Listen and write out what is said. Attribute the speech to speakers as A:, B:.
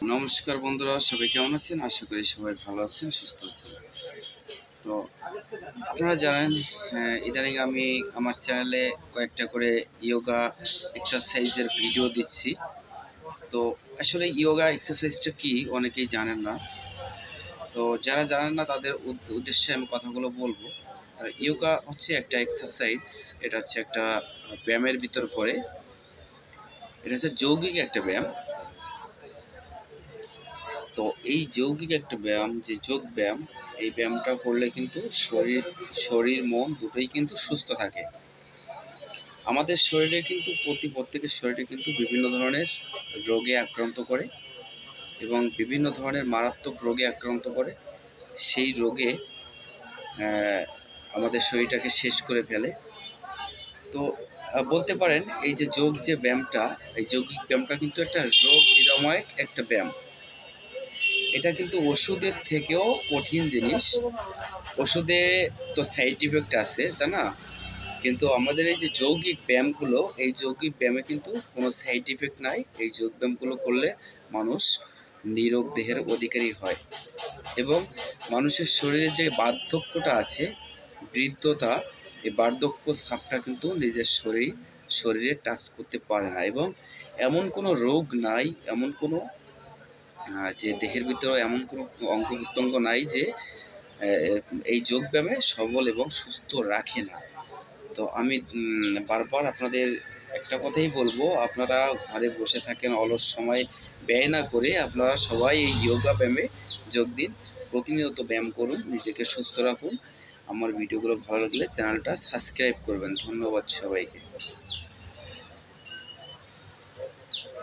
A: নমস্কার বন্ধুরা, সবাই কেমন আছেন? আশা করি সবাই ভালো আছেন, সুস্থ আছেন। তো আপনারা জানেন, ইদানিং আমি আমার চ্যানেলে কয়েকটা করে ইয়োগা এক্সারসাইজের ভিডিও দিচ্ছি। তো আসলে ইয়োগা এক্সারসাইজটা কি অনেকেই জানেন না। তো যারা জানেন না তাদের উদ্দেশ্যে আমি কথাগুলো বলবো। ইয়োগা হচ্ছে একটা এক্সারসাইজ, এটা হচ্ছে একটা ব্যায়ামের ভিতর পড়ে। এটা হচ্ছে যৌগিক একটা ব্যায়াম। তো এই যৌগিক একটা ব্যায়াম, যে যোগ ব্যায়াম, এই ব্যায়ামটা করলে কিন্তু শরীর মন দুটোই কিন্তু সুস্থ থাকে। আমাদের শরীরে কিন্তু প্রত্যেকের শরীরে কিন্তু বিভিন্ন ধরনের রোগে আক্রান্ত করে এবং বিভিন্ন ধরনের মারাত্মক রোগে আক্রান্ত করে। সেই রোগে আমাদের শরীরটাকে শেষ করে ফেলে। তো বলতে পারেন এই যে ব্যায়ামটা, এই যৌগিক ব্যায়ামটা কিন্তু একটা রোগ নিরাময়ক একটা ব্যায়াম। এটা কিন্তু ওষুধের থেকেও কঠিন জিনিস। ওষুধে তো সাইড ইফেক্ট আছে, তাই না? কিন্তু আমাদের এই যে যৌগিক ব্যায়ামগুলো, এই যৌগিক ব্যায়ামে কিন্তু কোনো সাইড ইফেক্ট নাই। এই যোগ ব্যায়ামগুলো করলে মানুষ নিরোগ দেহের অধিকারী হয় এবং মানুষের শরীরে যে বার্ধক্যটা আছে, বৃদ্ধতা, এই বার্ধক্য ছাপটা কিন্তু নিজের শরীরে টাচ করতে পারে না এবং এমন কোনো রোগ নাই, এমন কোনো যে দেহের ভিতরে এমন কোনো অঙ্গ প্রত্যঙ্গ নাই যে এই যোগব্যায়ামে সবল এবং সুস্থ রাখে না। তো আমি বারবার আপনাদের একটা কথাই বলবো, আপনারা ঘরে বসে থাকেন, অলস সময় ব্যয় না করে আপনারা সবাই এই যোগা ব্যায়ামে যোগ দিন। প্রতিনিয়ত ব্যায়াম করুন, নিজেকে সুস্থ রাখুন। আমার ভিডিওগুলো ভালো লাগলে চ্যানেলটা সাবস্ক্রাইব করবেন। ধন্যবাদ সবাইকে।